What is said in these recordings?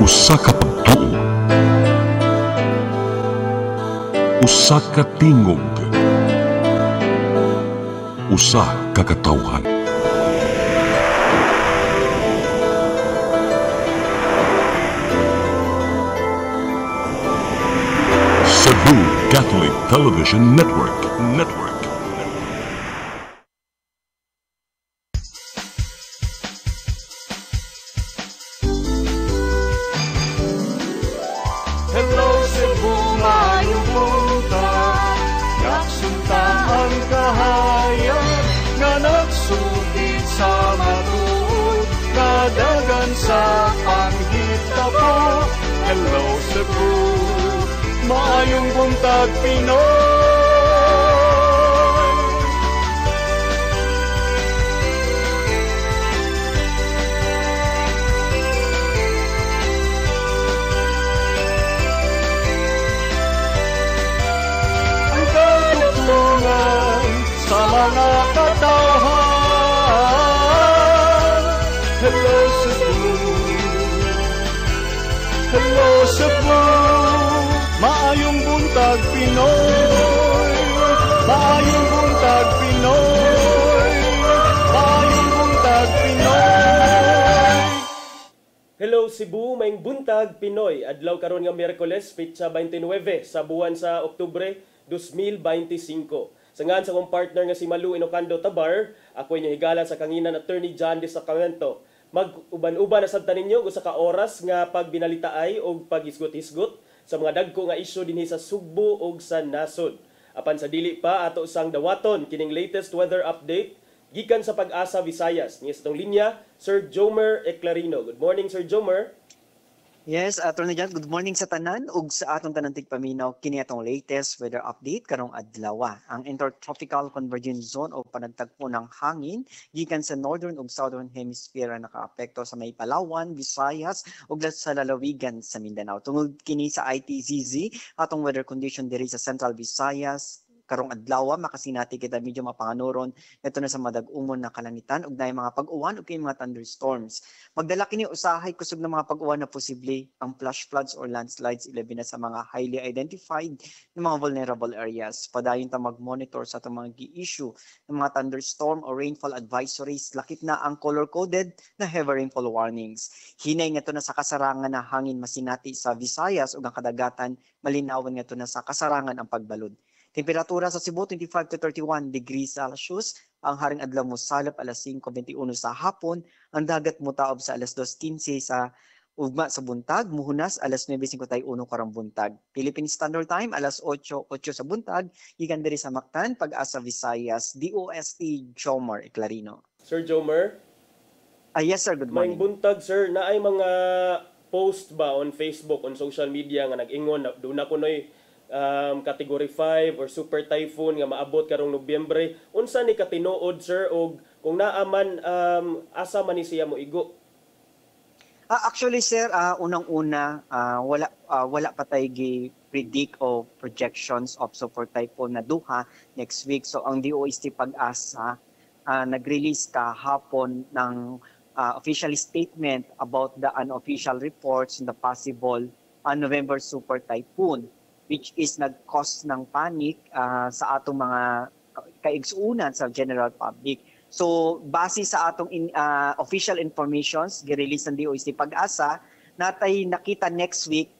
Usa ka pagtuo, usa ka tingog, usa ka katawhan. Cebu Catholic Television Network. Hello Cebu, maayong buntag. Yaksunta ang kahayag nga nagsugid sa matuod, nadagan sa panghitabo. Hello Cebu, maayong buntag Pinoy. Sa mga katawhan. Hello Cebu, hello Cebu, maayong buntag Pinoy, maayong buntag Pinoy, maayong buntag Pinoy. Hello Cebu, maayong buntag Pinoy. Adlaw karon nga Miyerkules, petsa 29 sa buwan sa Oktubre 2025. Sa ngan sa kong partner nga si Malu Inocando Tabar, ako inyo higala sa kanginan Attorney John de Sacramento. Mag-uban-uban na sabta ninyo gusa ka oras nga pagbinalitaay o paghisgot-hisgot sa mga dagko nga isyu dinhi sa Sugbo o sa nasod. Apan sa dili pa ato sang dawaton kining latest weather update gikan sa Pag-asa Visayas. Ni sa tong linya, Sir Jomer Eclarino. Good morning, Sir Jomer. Yes, Attorney John, good morning sa tanan ug sa atong tanan tigpaminaw kini atong latest weather update karong adlaw. Ang intertropical convergence zone o panagtagpo ng hangin gikan sa northern ug southern hemisphere nakaapekto sa may Palawan, Visayas ug sa lalawigan sa Mindanao. Tungod kini sa ITZZ, atong weather condition diri sa Central Visayas karong adlaw makasinati kita medyo mapanganuron ito na sa madag-umon na kalangitan ug naay mga pag-uwan ug kay mga thunderstorms. Magdala kini usahay kusog ng mga pag-uwan na posible ang flash floods or landslides ilabi na sa mga highly identified ng mga vulnerable areas. Padayon ta mag-monitor sa atong mga gi-issue ng mga thunderstorm or rainfall advisories. Lakip na ang color-coded na heavy rainfall warnings. Hinay nga ito na sa kasarangan na hangin masinati sa Visayas ug ang kadagatan malinawan nga ito na sa kasarangan ang pagbalod. Temperatura sa Cebu 25 to 31 degrees Celsius. Ang haring adlaw mo salop alas 5:21 sa hapon. Ang dagat mo taob sa alas 2:15 sa ugma sa buntag. Muhunas alas 9:51 karong buntag. Philippine Standard Time alas 8:08 sa buntag. Gikan diri sa Mactan, Pag-asa Visayas, DOST Jomer Eclarino. Sir Jomer. Yes sir, good morning. Maayong buntag, sir. Naay mga post ba on Facebook, on social media nga nag-ingon na doon na kunoy category 5 or super typhoon nga maabot karong Nobyembre. Unsa ni katinuod, sir, og kung naaman asa man ni siya mo igo? Actually sir, unang-una wala pa tay gi-predict o projections of super typhoon na duha next week. So ang DOST Pag-asa nag-release kahapon ng official statement about the unofficial reports in the possible November super typhoon, which is nag-cause ng panic sa atong mga kaigsuunan sa general public. So, base sa atong official informations, gi-release ng DOST Pag-asa, natay nakita next week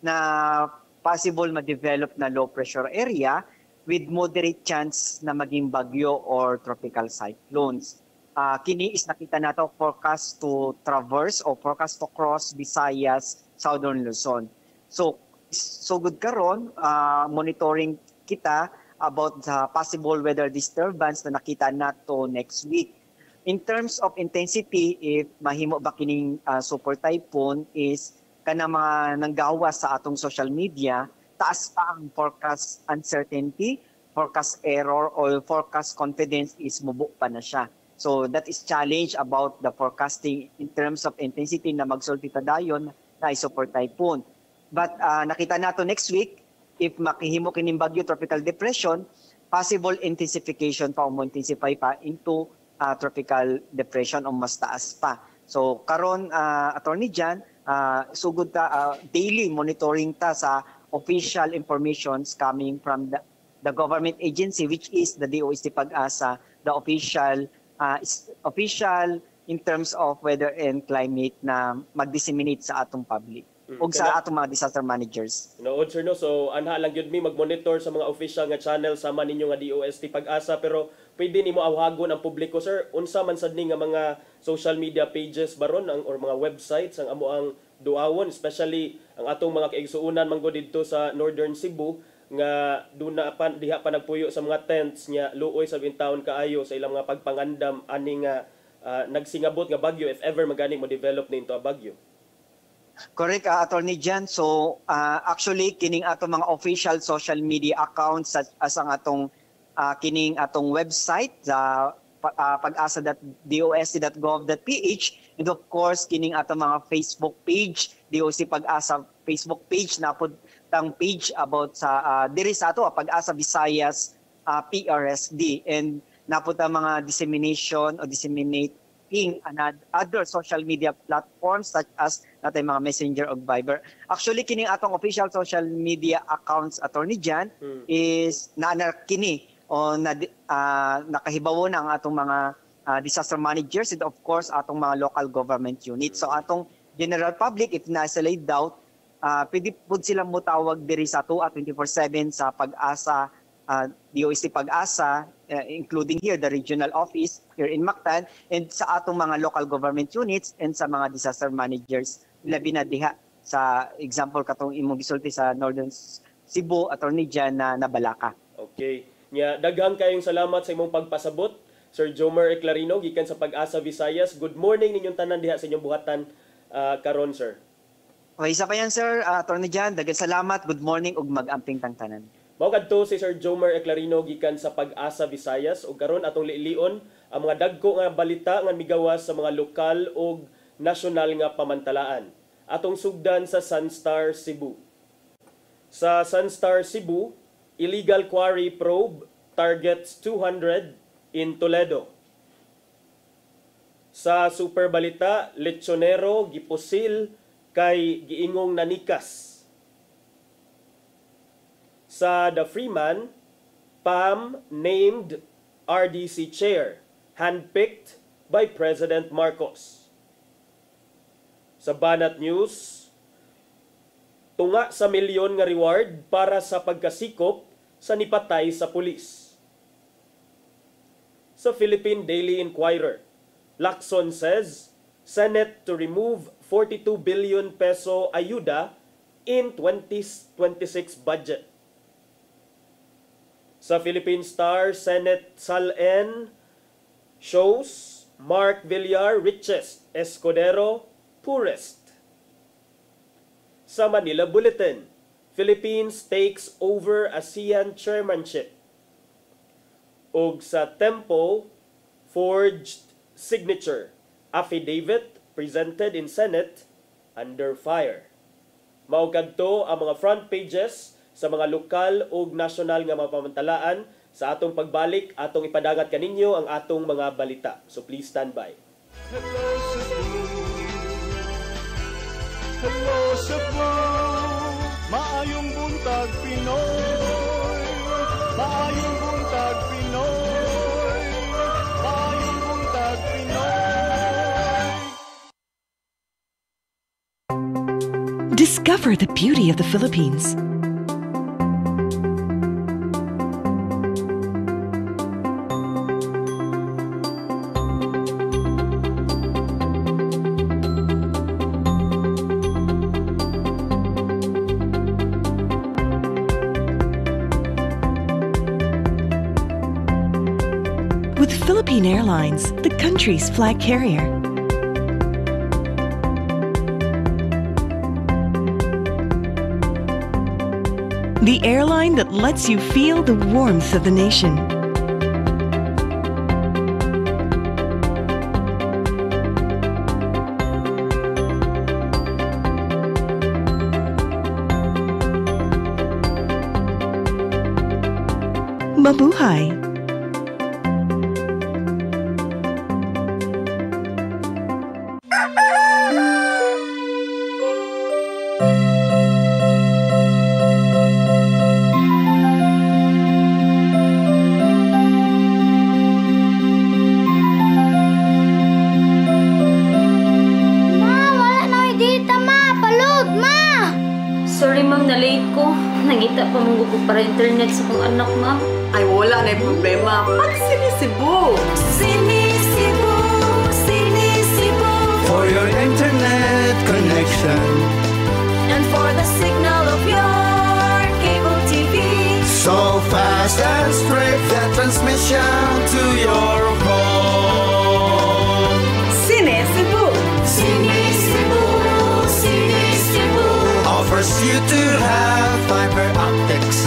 na possible ma-develop na low pressure area with moderate chance na maging bagyo or tropical cyclones. Kini is nakita nato forecast to traverse o forecast to cross Visayas, Southern Luzon. So good karon, monitoring kita about the possible weather disturbance na nakita nato next week. In terms of intensity, if mahimo ba kining super typhoon is kana mga nanggawas sa atong social media, taas pa ang forecast uncertainty, forecast error or forecast confidence is mubo pa na siya. So that is challenge about the forecasting in terms of intensity na magsulti ta dayon na super typhoon. But nakita nato next week, if makihimo kining bagyo tropical depression, possible intensification pa o intensify pa into tropical depression o mas taas pa. So karon Attorney Jan, sugod ta daily monitoring ta sa official informations coming from the government agency, which is the DOST Pag-asa, the official in terms of weather and climate na mag-disseminate sa atong public o sa atong mga disaster managers. Nood sir no, so anha lang gyud mi mag-monitor sa mga official nga channel sama ninyo nga DOST Pag-asa, pero pwede nimo awhagon ang publiko sir unsa man sad ni nga mga social media pages baron or mga websites ang amo ang duawon, especially ang atong mga kaigsuunan manggo didto sa Northern Cebu nga duna pa diha pa nagpuyo sa mga tents nya luoy sa bintawon kaayo sa ilang mga pagpangandam ani nga nagsingabot nga bagyo if ever magani mo develop na into a bagyo. Correct, Attorney Jan. So, actually, kining atong mga official social media accounts as ang atong kining atong website sa pag-asa.dost.gov.ph, and of course, kining atong mga Facebook page, DOST Pag-asa Facebook page, na po tang page about sa diri sa ato Pag-asa Visayas PRSD, and napunta mga disseminating and other social media platforms such as natay mga Messenger o Viber. Actually, kining atong official social media accounts, Attorney Jan, is kini o nakahibawo na ang atong mga disaster managers and of course atong mga local government units. So atong general public, if nasa lay doubt, pwede po silang mutawag diri sa 2 at 24/7 sa Pag-asa, DOST Pag-asa, including here the regional office here in Mactan, and sa atong mga local government units and sa mga disaster managers labi na diha sa example katong imong gisulti sa Northern Cebu, Attorney Jan, na Balaka. Okay. Nya daghang kayong salamat sa imong pagpasabot, Sir Jomer Eclarino gikan sa Pag-asa Visayas. Good morning ninyong tanan diha sa inyong buhatan karon sir. Okay, isa pa yan, sir. Attorney Jan, daghang salamat. Good morning ug mag-amping tang tanan. Mao kadto si Sir Jomer Eclarino gikan sa Pag-asa Visayas, ug karon atong liilion ang mga dagko nga balita nga migawas sa mga lokal ug nasyonal nga pamantalaan. Atong sugdan sa Sunstar Cebu. Sa Sunstar Cebu, illegal quarry probe targets 200 in Toledo. Sa Super Balita, lechonero gipusil kay giingong nanikas. Sa The Freeman, PAM named RDC chair, handpicked by President Marcos. Sa Banat News, tunga sa milyon nga reward para sa pagkasikop sa nipatay sa pulis. Sa Philippine Daily Inquirer, Lacson says, Senate to remove 42 billion peso ayuda in 2026 budget. Sa Philippine Star, Senate Sal-N shows Mark Villar richest, Escudero poorest. Sa Manila Bulletin, Philippines takes over ASEAN chairmanship. Ug sa Tempo, forged signature affidavit presented in Senate under fire. Mao kadto ang mga front pages sa mga lokal ug nasyonal nga mga pamantalaan. Sa atong pagbalik, atong ipadagat kaninyo ang atong mga balita. So please stand by. Hello Cebu, hello Cebu, maayong buntag Pinoy, maayong buntag Pinoy, maayong buntag Pinoy. Discover the beauty of the Philippines. With Philippine Airlines, the country's flag carrier. The airline that lets you feel the warmth of the nation. Mabuhay! Sorry ma'am, na-late ko. Nangita pa mong gusto para internet sa kong anak ma'am. Ay, wala na yung problema. Mag-Sinisibu! Sinisibu, Sinisibu. For your internet connection And for the signal of your cable TV. so fast and straight, the transmission to your home. Sinisibu! Sinisibu, Sinisibu. Offers you to have fiber optics.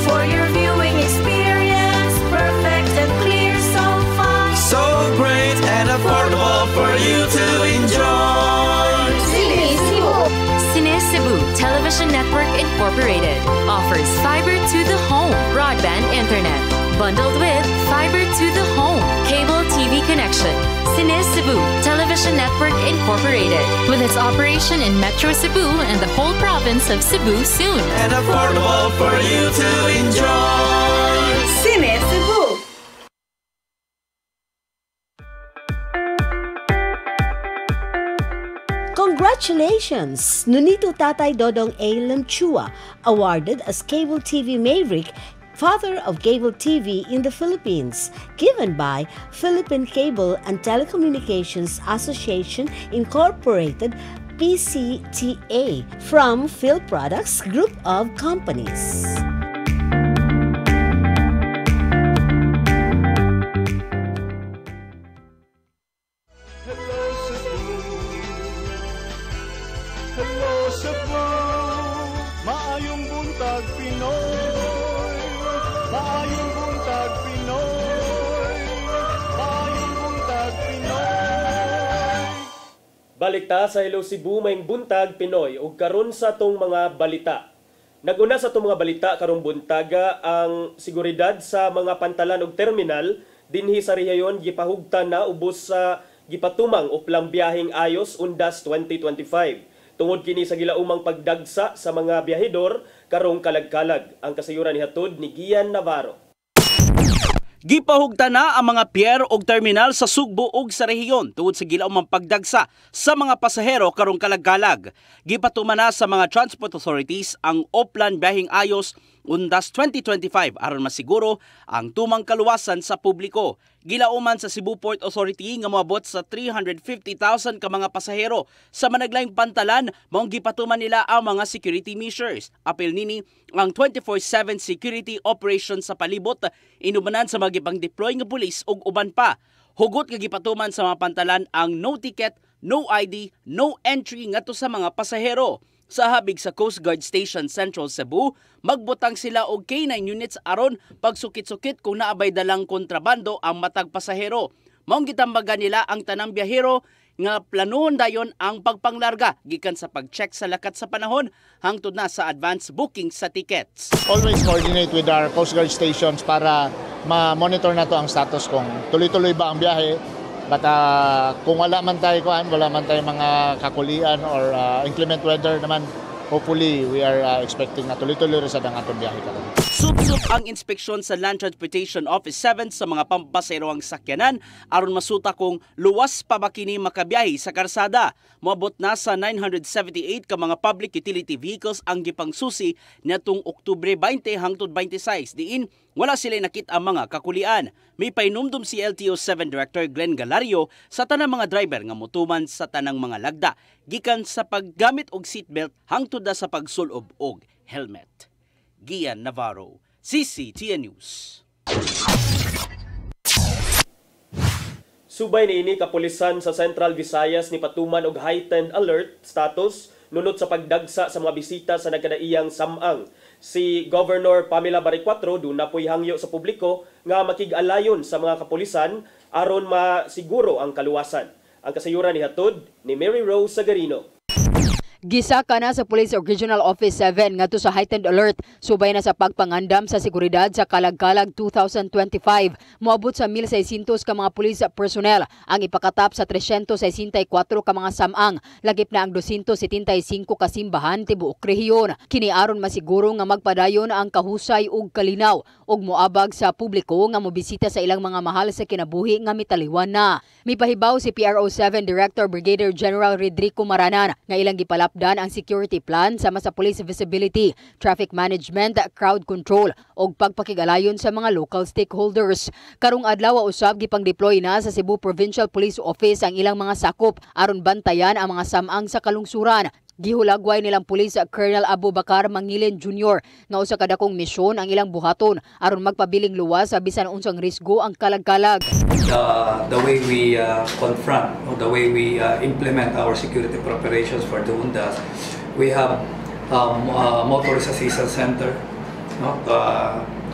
For your viewing experience, perfect and clear so fast. So great and affordable for you to enjoy. Sinisibu. Sinisibu Television Network Incorporated offers fiber to the home broadband internet bundled with fiber to the home cable TV connection. Sinisibu Television Network Incorporated with its operation in Metro Cebu and the whole province of Cebu soon. And affordable for you to enjoy. Sinisibu! Congratulations! Nunito Tatay Dodong A. Lamchua, awarded as Cable TV Maverick, Father of Cable TV in the Philippines, given by Philippine Cable and Telecommunications Association Incorporated, PCTA, from Phil Products Group of Companies. Hello Cebu, maayong buntag Pinoy. Maayong buntag Pinoy. Maayong buntag Pinoy. Balikta sa Hello Cebu, may buntag Pinoy ug karon sa tong mga balita. Naguna sa tong mga balita karong buntaga ang seguridad sa mga pantalan ug terminal dinhi sa rehiyon gipahugtan na ubos sa gipatumang uplang biyaheng ayos undas 2025. Tungod kini sa gilaumang pagdagsa sa mga biyahedor karong kalag-kalag. Ang kasayuran ni hatod ni Gian Navarro. Gipahugta na ang mga pier ug terminal sa Sugbo ug sa rehiyon tungod sa gilaumang pagdagsa sa mga pasahero karong kalag-kalag. Gipatuman na sa mga transport authorities ang Oplan Biyaheng Ayos undas 2025 aron masiguro ang tumang kaluwasan sa publiko. Gilauman sa Cebu Port Authority nga moabot sa 350,000 ka mga pasahero sa managlaing pantalan maong gipatuman nila ang mga security measures. Apil nini ang 24/7 security operation sa palibot inubanan sa mga gipang-deploy nga pulis ug uban pa. Hugot nga gipatuman sa mga pantalan ang no ticket, no ID, no entry ngadto sa mga pasahero. Sa habig sa Coast Guard Station Central Cebu, magbutang sila og K9 units aron pagsukit-sukit kung naabay dalang kontrabando ang matag pasahero. Maong gitambagan nila ang tanang biyahero nga planuhon dayon ang pagpanglarga gikan sa pag-check sa lakat sa panahon hangtod na sa advance booking sa tickets. Always coordinate with our Coast Guard stations para ma-monitor na to ang status kung tuloy-tuloy ba ang biyahe. But kung wala man tayo mga kakulian or inclement weather naman, hopefully we are expecting na tuloy-tuloy rin sa dangatong biyahe karon. Subsub ang inspeksyon sa Land Transportation Office 7 sa mga pampaseroang sakyanan aron masuta kung luwas pa ba kini makabiyahe sa karsada. Moabot na sa 978 ka mga public utility vehicles ang gipangsusi niadtong Oktubre 20 hangtod 26 diin wala sila nakita ang mga kakulian. May painumdum si LTO7 Director Glenn Galario sa tanang mga driver nga motuman sa tanang mga lagda gikan sa paggamit og seatbelt hangtod na sa pagsulob og helmet. Gian Navarro, CCTN News. Subay niini kapulisan sa Central Visayas ni patuman og heightened alert status nunot sa pagdagsa sa mga bisita sa nagkadaiyang samang. Si Governor Pamela Baricuatro duna po'y hangyo sa publiko nga makig-alayon sa mga kapulisan aron masiguro ang kaluwasan. Ang kasayuran ni hatod ni Mary Rose Sagarino. Gisaka na sa Police Regional Office 7 ngadto sa heightened alert subay na sa pagpangandam sa seguridad sa Kalag-Kalag 2025. Moabot sa 1,600 ka mga police personnel ang ipakatap sa 364 ka mga samang. Lagip na ang 275 ka simbahan tibuok rehiyon. Kini aron masiguro nga magpadayon ang kahusay ug kalinaw ug moabag sa publiko nga mobisita sa ilang mga mahal sa kinabuhi nga mitaliwan na. Mipahibaw si PRO7 Director Brigadier General Rodrigo Maranan nga ilang gipalap Giapdan ang security plan sama sa police visibility, traffic management, crowd control ug pagpakigalayon sa mga local stakeholders. Karong adlaw usab gipang-deploy na sa Cebu Provincial Police Office ang ilang mga sakop aron bantayan ang mga samang sa kalungsuran. Gihulagway nilang pulis Colonel Abubakar Mangilin Jr. nga usa ka dakong misyon ang ilang buhaton aron magpabiling luwas sa bisan unsang risgo ang kalag-kalag. The way we confront, the way we implement our security preparations for the UNDAS, we have motorist assistance center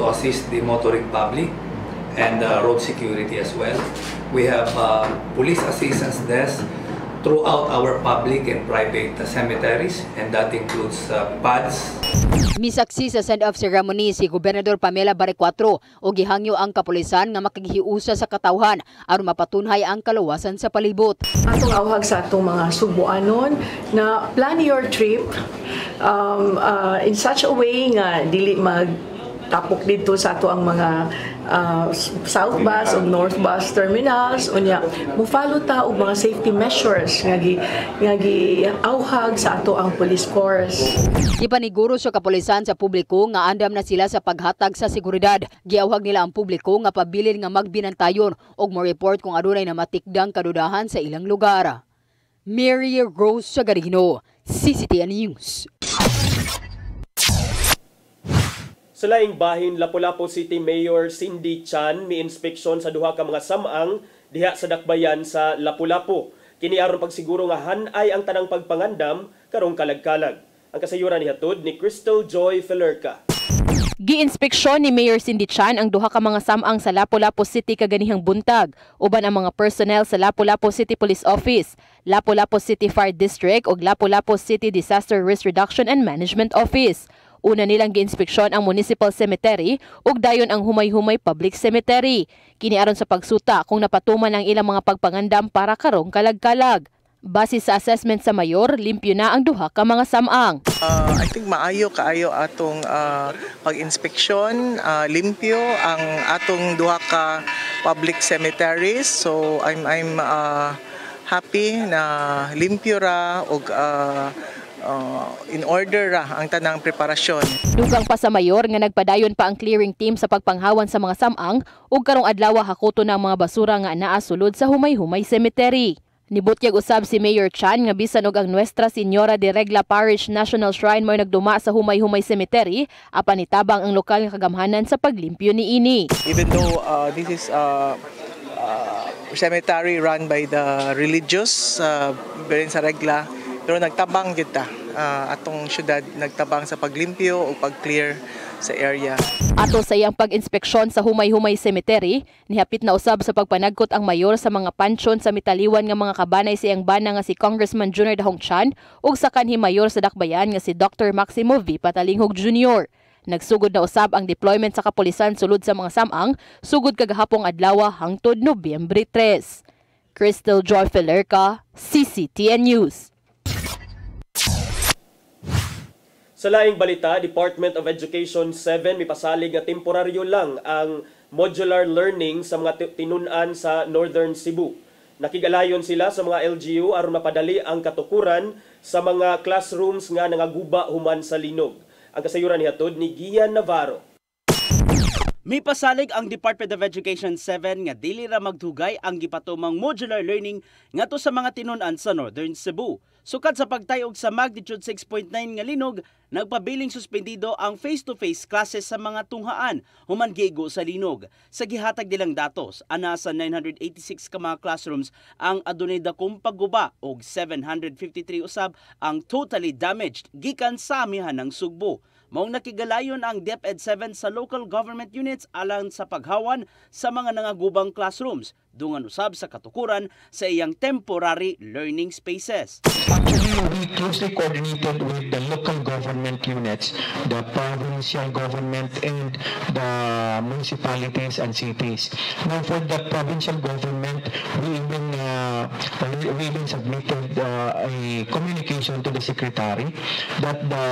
to assist the motoring public and road security as well. We have police assistance desk throughout our public and private cemeteries, and that includes pads. Misaksi sa send-off ceremony si Gobernador Pamela Baricuatro o gihangyo ang kapulisan nga makaghiusa sa katawhan aron mapatunhay ang kaluwasan sa palibot. Atong awhag sa atong mga Subuanon na plan your trip in such a way nga dili magtapok dito sa ato ang mga south bus o north bus terminals unya mo follow ta og mga safety measures nga giawhag sa ato ang police force. Gipaniguro sa kapulisan sa publiko nga andam na sila sa paghatag sa seguridad. Giawhag nila ang publiko nga pabilin nga magbinantayon og mo report kung adunay namatikdang kadudahan sa ilang lugar. Mary Rose Sagarino, CCTN News. Sa laing bahin, Lapu-Lapu City Mayor Cindy Chan mi-inspeksyon sa duha ka mga samang diha sa dakbayan sa Lapu-Lapu. Kini aron pagsiguro nga hanay ang tanang pagpangandam karong kalag-kalag. Ang kasayuran nihatod ni Crystal Joy Felerca. Gi-inspeksyon ni Mayor Cindy Chan ang duha ka mga samang sa Lapu-Lapu City kaganihang buntag, uban ang mga personnel sa Lapu-Lapu City Police Office, Lapu-Lapu City Fire District ug Lapu-Lapu City Disaster Risk Reduction and Management Office. Una nilang gi-inspeksyon ang Municipal Cemetery ug dayon ang Humay-Humay Public Cemetery. Kini aron sa pagsuta kung napatuman ang ilang mga pagpangandam para karong kalag-kalag. Base sa assessment sa mayor, limpyo na ang duha ka mga samang. I think maayo kaayo atong pag-inspeksyon, limpyo ang atong duha ka public cemeteries. So I'm happy na limpyo ra ug in order ra ang tanang preparasyon. Dugang pa sa mayor nga nagpadayon pa ang clearing team sa pagpanghawan sa mga samang ug karong adlaw hakuto ng mga basura nga anaa sulod sa Humay-Humay Cemetery. Nibutyag usab si Mayor Chan nga bisan og ang Nuestra Señora de Regla Parish National Shrine mo nagduma sa Humay-Humay Cemetery apan nitabang ang lokal nga kagamhanan sa paglimpyo niini. Even though this is cemetery run by the religious Berin sa Regla, pero nagtabang gyud ta atong syudad nagtabang sa paglimpyo o pag-clear sa area. Ato sa iyang pag-inspeksyon sa Humay-Humay Cemetery, nihapit na usab sa pagpanagkot ang mayor sa mga pansyon sa mitaliwan nga mga kabanay sa iyang bana nga si Congressman Junior Dahong Chan ug sa kanhi mayor sa Dakbayan nga si Dr. Maximo V. Patalinghog Jr. Nagsugod na usab ang deployment sa kapulisan sulod sa mga samang sugod kagahapong adlaw hangtod Nobyembre 3. Crystal Joy Felerca, CCTN News. Sa laing balita, Department of Education 7 mipasalig nga temporaryo lang ang modular learning sa mga tinunan sa Northern Cebu. Nakigalayon sila sa mga LGU aron mapadali ang katukuran sa mga classrooms nga nangaguba human sa linog. Ang kasayuran nihatod ni Gian Navarro. May pasalig ang Department of Education 7 nga dili ra magdugay ang gipatumang modular learning ngadto sa mga tinunan sa Northern Cebu. Sukad sa pagtayog sa magnitude 6.9 nga linog, nagpabiling suspendido ang face-to-face classes sa mga tunghaan human giigo sa linog. Sa gihatag nilang datos, ana sa 986 ka mga classrooms ang adunay dakong pagguba ug 753 usab ang totally damaged gikan sa amihan ng sugbo. Maong nakigalayon ang DepEd 7 sa local government units alang sa paghawan sa mga nangagubang classrooms, dungan usab sa katukuran sa iyang temporary learning spaces. Actually, we closely coordinated with the local government units, the provincial government and the municipalities and cities. Now for the provincial government, we even we even submitted a communication to the Secretary that the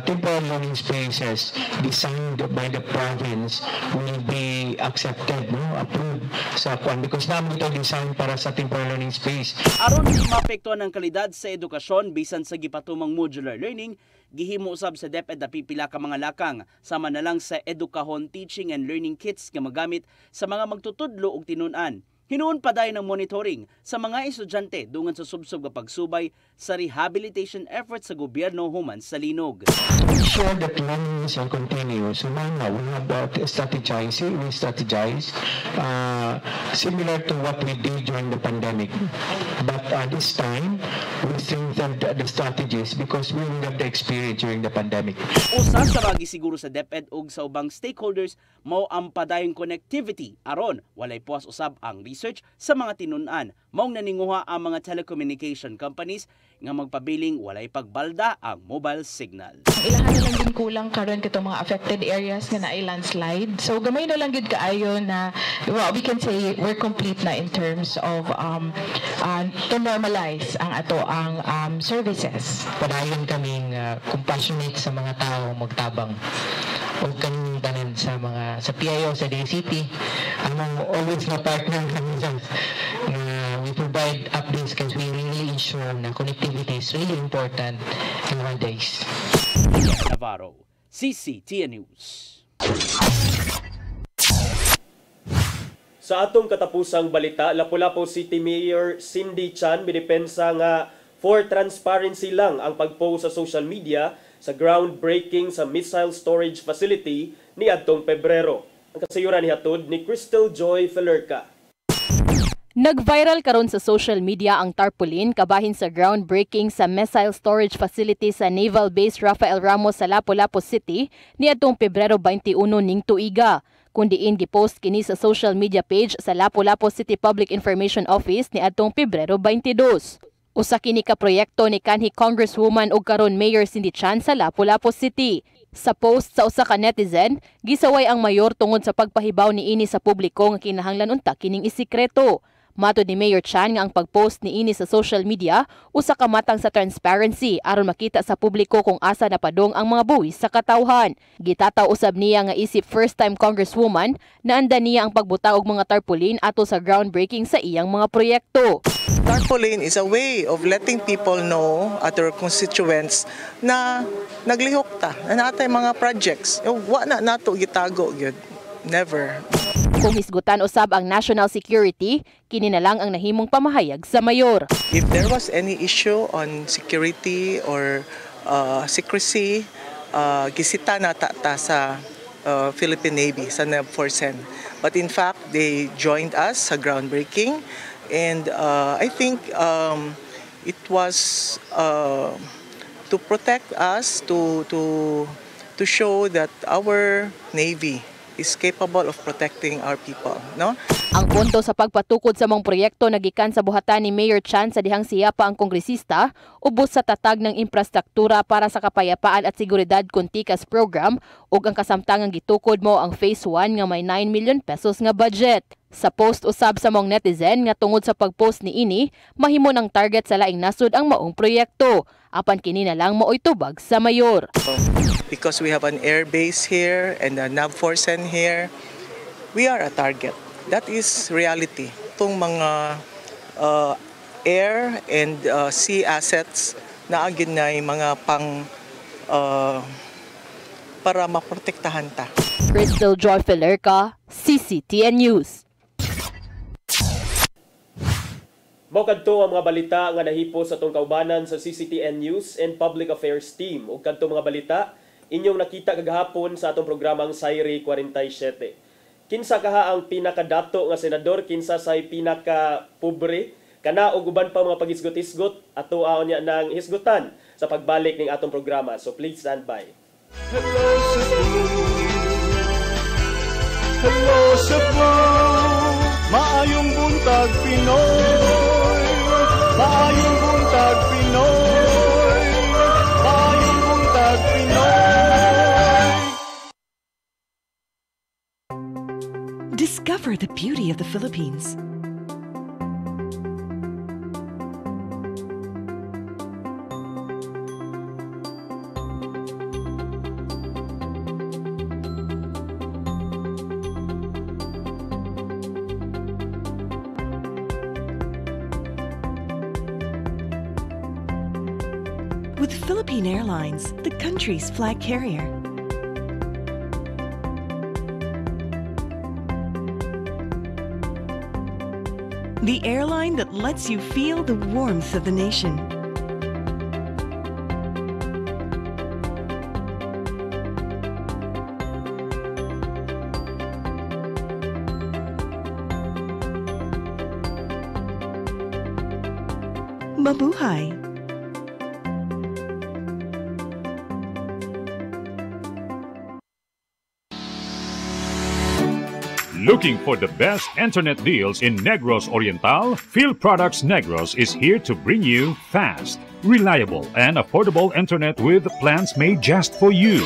temporary learning spaces designed by the province will be accepted, approved sa kwan because namin ito design para sa temporary learning space. Aron di maapektuhan ang kalidad sa edukasyon bisan sa gipatumang modular learning, gihimo usab sa DepEd na pipila ka mga lakang sama na lang sa Edukahon Teaching and Learning Kits nga magamit sa mga magtutudlo og tinun-an. Hinuon pa dayon ng monitoring sa mga estudyante dungan sa subsub nga pagsubay sa rehabilitation efforts sa gobyerno human sa linog. To ensure that learning shall continue, so now we have strategize similar to what we did during the pandemic. But this time, we strengthened the strategies because we have the experience during the pandemic. Usa sa mga gisiguro sa DepEd ug sa ubang stakeholders mao ang padayong connectivity aron walay puwas usab ang research sa mga tinun-an. Maong naninguha ang mga telecommunication companies nga magpabiling walay pagbalda ang mobile signal. Ilahan na lang din kulang karon katong mga affected areas nga naay landslide. So gamay na lang gid kaayo na we can say we're complete na in terms of to normalize ang ato ang services. Padayon kaming compassionate sa mga tao magtabang. O kaming tanan sa mga sa PIO sa DCT among always na partner kami dyan. We provide updates because we really ensure na connectivity is really important nowadays. Navarro, CCTN News. Sa atong katapusang balita, Lapu-Lapu City Mayor Cindy Chan binipensa nga for transparency lang ang pag-post sa social media sa groundbreaking sa missile storage facility ni adtong Pebrero. Ang kasayuran ni hatod ni Crystal Joy Felerca. Nag-viral karon sa social media ang tarpaulin kabahin sa groundbreaking sa missile storage facility sa Naval Base Rafael Ramos sa Lapu-Lapu City niadtong Pebrero 21 ning tuiga. Kundiin gipost kini sa social media page sa Lapu-Lapu City Public Information Office niadtong Pebrero 22. Usa kini ka proyekto ni kanhi Congresswoman ug karon Mayor Cindy Chan sa Lapu-Lapu City. Sa post sa usa ka netizen, gisaway ang mayor tungod sa pagpahibaw niini sa publiko nga kinahanglan unta kining isikreto. Matod ni Mayor Chan nga ang pag-post niini sa social media usa ka matang sa transparency aron makita sa publiko kung asa napadong ang mga buwis sa katawhan. Gitataw usab niya nga isip first-time Congresswoman na anda niya ang pagbutang og mga tarpaulin ato sa groundbreaking sa iyang mga proyekto. Tarpaulin is a way of letting people know at their constituents na naglihok ta, na natay mga projects. Wa na nato gitago gyud. Never. Kung hisgutan usab ang national security, kini na lang ang nahimong pamahayag sa mayor. If there was any issue on security or secrecy, gisita na ta sa Philippine Navy, sa NAVFORCEN. But in fact, they joined us sa groundbreaking. And I think it was to protect us, to show that our Navy is capable of protecting our people, no? Ang pondo sa pagpatukod sa mga proyekto nagikan sa buhatan ni Mayor Chan sa dihang siya pa ang kongresista ubos sa tatag ng infrastruktura para sa kapayapaan at seguridad kuntikas program ug ang kasamtangang gitukod mo ang phase 1 nga may 9 million pesos nga budget. Sa post usab sa mga netizen nga tungod sa pag-post ni ini, mahimo ng target sa laing nasud ang maong proyekto. Apan kini na lang maoy tubag sa mayor. Because we have an air base here and a NAVFORCEN here, we are a target. That is reality. Itong mga air and sea assets na agin na mga pang para maprotektahan ta. Crystal Joy Felerca, CCTN News. Mokadto ang mga balita nga nahipo sa tong kaubanan sa CCTN News and Public Affairs Team. Ug kadto mga balita inyong nakita kagahapon sa atong programang Sayri 47. Kinsa kaha ang pinakadato nga senador, kinsa say pinakapobre, kana og uban pa mga pagisgot-isgot ato aon niya nang hisgutan sa pagbalik ning atong programa. So please stand by. Hello Cebu, hello Cebu, maayong buntag Pinoy, maayong buntag Pinoy, maayong buntag Pinoy. Discover the beauty of the Philippines. with Philippine Airlines, the country's flag carrier. The airline that lets you feel the warmth of the nation. Mabuhay! Looking for the best internet deals in Negros Oriental? Field Products Negros is here to bring you fast, reliable, and affordable internet with plans made just for you.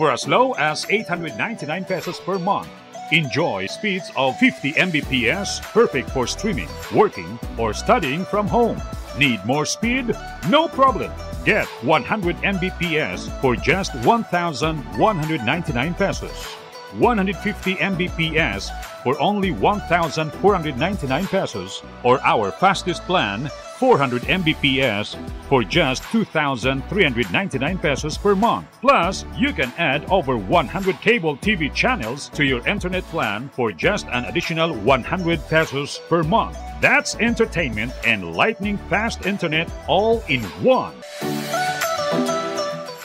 For as low as 899 pesos per month, enjoy speeds of 50 Mbps, perfect for streaming, working, or studying from home. Need more speed? No problem. Get 100 Mbps for just 1,199 pesos. 150 Mbps for only 1,499 pesos, or our fastest plan, 400 Mbps for just 2,399 pesos per month. Plus, you can add over 100 cable TV channels to your internet plan for just an additional 100 pesos per month. That's entertainment and lightning fast internet all in one.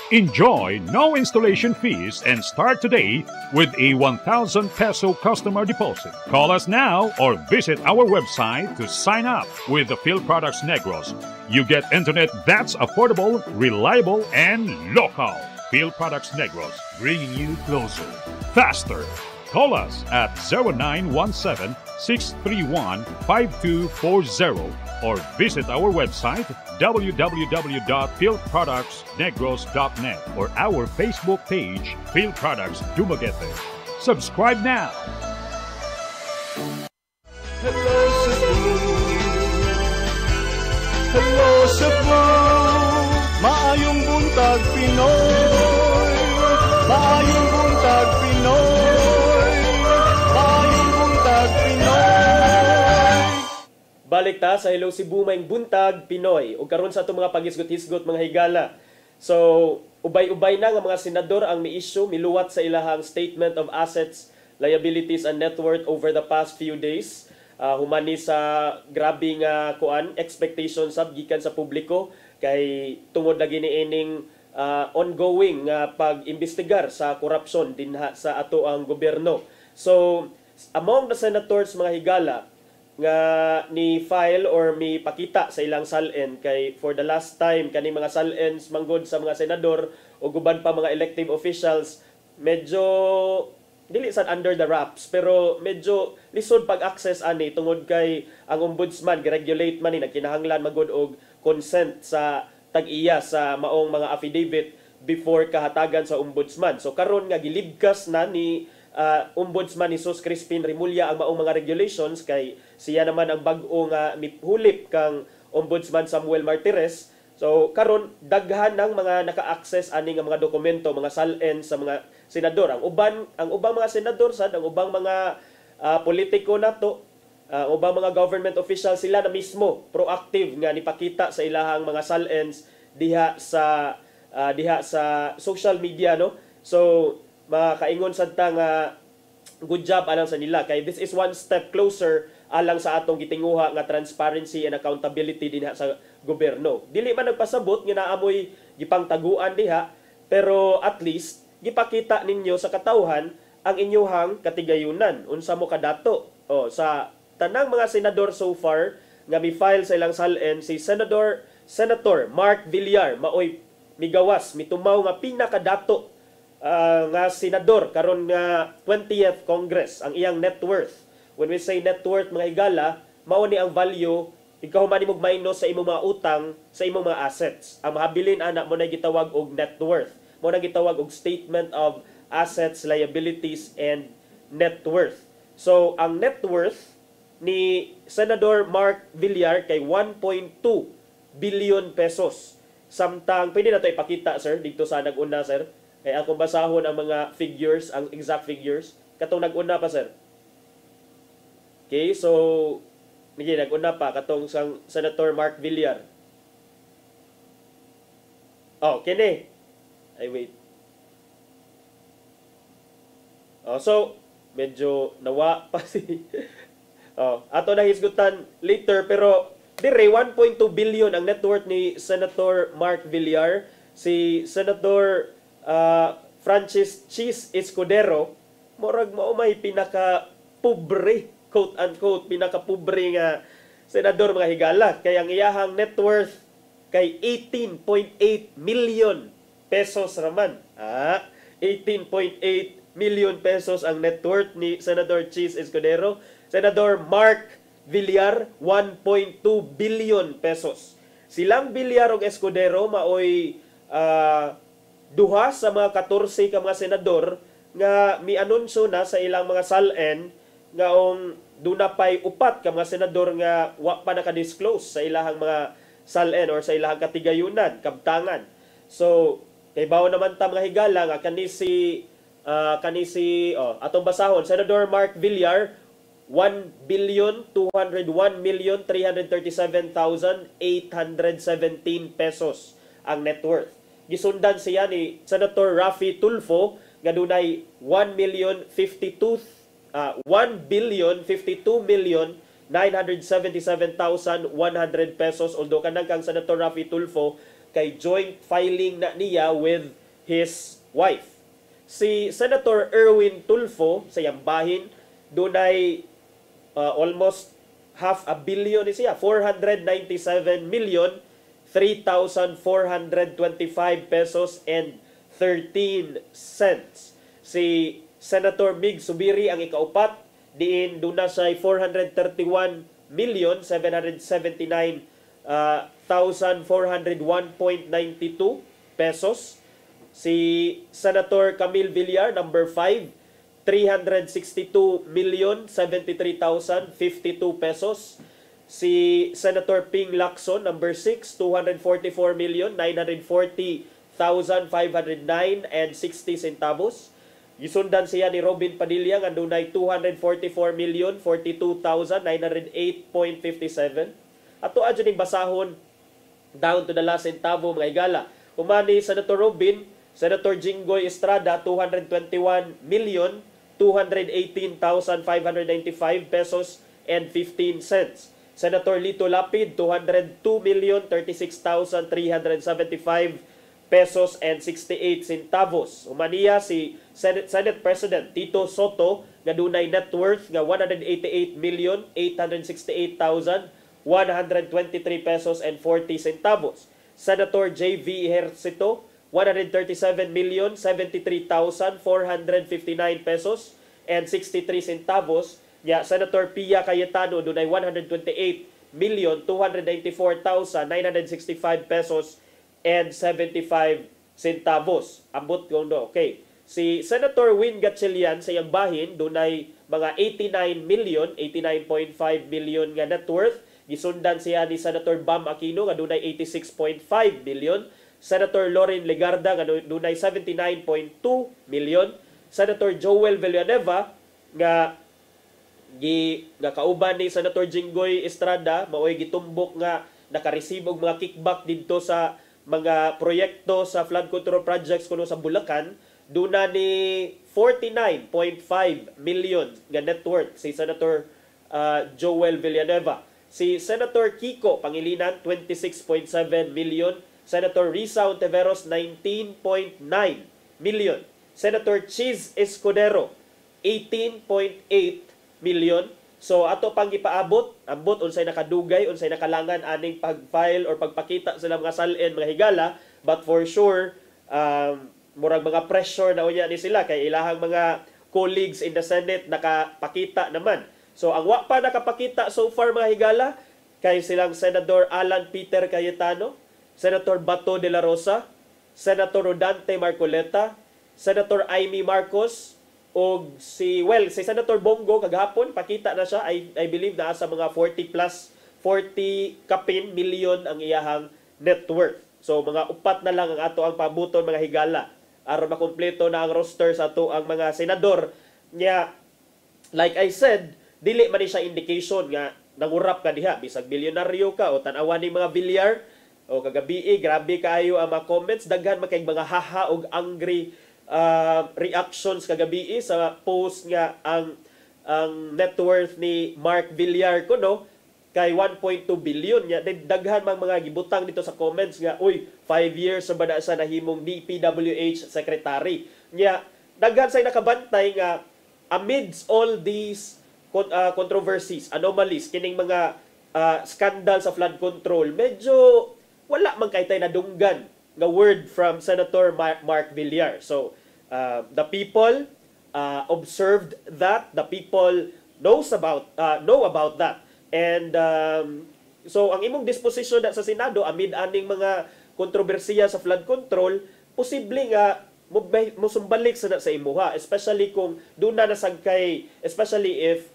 Enjoy no installation fees and start today with a 1,000 peso customer deposit. Call us now or visit our website to sign up with the Field Products Negros. You get internet that's affordable, reliable, and local. Field Products Negros, bringing you closer, faster. Call us at 0917-631-5240 or visit our website www.fieldproductsnegros.net or our Facebook page, Field Products Dumaguete. Subscribe now. Hello Cebu, hello Cebu, maayong buntag Pinoy, maayong buntag Pinoy, maayong buntag Pinoy. Balik ta sa Hello Cebu maing buntag Pinoy ug karon sa atong mga pagisgot-hisgot mga higala. So ubay-ubay na nga mga senador ang mi-issue miluwat sa ilahang statement of assets, liabilities and net worth over the past few days. Humani sa grabe nga expectations sab gikan sa publiko kay tungod na giniining ongoing nga pag-imbestigar sa korupsyon dinha sa ato ang gobyerno. So among the senators mga higala nga ni file or mi pakita sa ilang salen kay for the last time kani mga salens manggod sa mga senador o guban pa mga elective officials medyo dili sad under the wraps pero medyo lisod pag-access ani tungod kay ang ombudsman gi-regulate man ni nagkinahanglan magud og consent sa tag-iya sa maong mga affidavit before kahatagan sa ombudsman. So karon nga gilibkas na ni Ombudsman ni Sus Crispin Rimulya ang maong mga regulations kay siya naman ang bag-o nga mihulip kang Ombudsman Samuel Martires. So karon daghan ng mga naka-access ani nga mga dokumento, mga salen sa mga senador. Ang ubang mga senador sad, ang ubang mga politiko nato, ubang mga government officials sila na mismo proactive nga nipakita sa ilahang mga salens diha sa social media no. So makaingon sad ta nga good job alang sa nila kay this is one step closer alang sa atong gitinguha nga transparency and accountability dinha sa gobyerno. Dili man nagpasabot nga naamoy gipangtaguan diha pero at least gipakita ninyo sa katawhan ang inyong katigayunan unsa mo kadato. Sa tanang mga senador so far nga mi-file sa ilang salen si Senator Mark Villar maoy migawas mitumaw nga pinakadato nga senador karon nga 20th Congress ang iyang net worth. When we say net worth mga higala, mao ni ang value ikaw man imong minus sa imong mga utang sa imong mga assets. Ang mahabilin ana mo na gitawag og net worth. Mo na gitawag og statement of assets, liabilities and net worth. So ang net worth ni Senator Mark Villar kay 1.2 billion pesos. Samtang pwede na to ipakita sir dito sa nag-una sir. Kay akong basahon ang mga figures, ang exact figures. Katong nag-una pa, sir. Okay, so nag-una pa katong sang Senator Mark Villar. Oh, kini. Ay, wait. Oh, so, medyo nawa pa si... oh, ato na hisgutan later, pero dire, 1.2 billion ang net worth ni Senator Mark Villar. Si Senator Francis Cheese Escudero, morag maumay pinaka-pobre, quote-unquote, pinaka-pobre nga senador mga higala. Kaya ang iyahang net worth kay 18.8 million pesos raman. 18.8 million pesos ang net worth ni Senator Cheese Escudero. Senador Mark Villar, 1.2 billion pesos. Silang Villar ug Escudero maoy duha sa mga 14 ka mga senador nga mianunsyo na sa ilang mga salen ngaong dunapay upat ka mga senador nga wa pa naka-disclose sa ilahang mga salen or sa ilahang katigayunan, kabtangan. So, kay bawo naman ta mga higala nga kanisi atong basahon, Senador Mark Villar, 1,201,337,817 pesos ang net worth. Gisundan siya ni Senator Raffy Tulfo nga dunay 1,052,977,100 pesos, although kanang kang Senator Raffy Tulfo kay joint filing na niya with his wife. Si Senator Erwin Tulfo sa iyang bahin dunay almost half a billion siya, 497,003,425 pesos and 13 cents. Si Senator Mig Subiri ang ikaupat, diin duna siya 431,779,401.92 pesos. Si Senator Camille Villar, number 5, 362,073,052 pesos. Si Senator Ping Lacson, number 6, 244,940,509 and 60 centavos. Gisundan siya ni Robin Padilla nga dunay 244,042,908.57. Ato adyo ning basahon down to the last centavo mga higala. Umani Senator Robin, Senator Jinggoy Estrada, 221,218,595 pesos and 15 cents. Senator Lito Lapid, 202,036,375 pesos and 68 centavos. Umaniya si Senate President Tito Soto nga dunay net worth nga 188,868,123 pesos and 40 centavos. Senator J.V. Ejercito, 137,073,459 pesos and 63 centavos. Ya, Senator Pia Cayetano dunay 128,294,965 pesos and 75 centavos. Ambot gondo. Okay. Si Senator Win Gatchalian sa iyang bahin dunay mga 89.5 million nga net worth. Gisundan siya ni Senator Bam Aquino nga dunay 86.5 million. Senator Loren Legarda nga dunay 79.2 million. Senator Joel Villanueva nga kauban ni Senator Jinggoy Estrada maoy gitumbok nga nakaresib og mga kickback didto sa mga proyekto sa flood control projects kuno sa Bulacan, duna ni 49.5 million nga net worth si Senator Joel Villanueva. Si Senator Kiko Pangilinan, 26.7 million. Senator Risa Ontiveros, 19.9 million. Senator Cheese Escudero, 18.8 million. So ato pang gipaabot, ambot unsay nakadugay, unsay nakalangan aning pag-file or pagpakita sila mga salen mga higala, but for sure murag mga pressure na unya ni sila kay ilahang mga colleagues in the Senate nakapakita naman. So ang wa pa nakapakita so far mga higala kay silang Senador Alan Peter Cayetano, Senator Bato de la Rosa, Senator Rodante Marcoleta, Senator Amy Marcos, o si Senator Bongo kagahapon pakita na siya. I believe na sa mga 40 kapin million ang iyahang net worth. So mga upat na lang ang ato ang pabuton mga higala aron makumpleto na ang roster sa ato ang mga senador nya. Like I said, dili man siya indication nga nangurap ka diha bisag bilyonaryo ka o tan-awan ni mga Villar O kagabi grabe kaayo ang mga comments, daghan man kay mga haha og angry reactions kagabi sa post nga ang net worth ni Mark Villar kuno kay 1.2 billion nya. Daghan mang mga gibutang dito sa comments nga uy 5 years sa bada sa nahimong DPWH secretary nya. Daghan say nakabantay nga amidst all these controversies, anomalies, kining mga scandal sa flood control, medyo wala man kay tay nadunggan nga word from Senator Mark Villar. So the people observed that, the people know about that. And so ang imong disposition sa Senado amid aning mga kontrobersiya sa flood control, posible nga musumbalik sa imuha, especially kung doon na nasagkay, especially if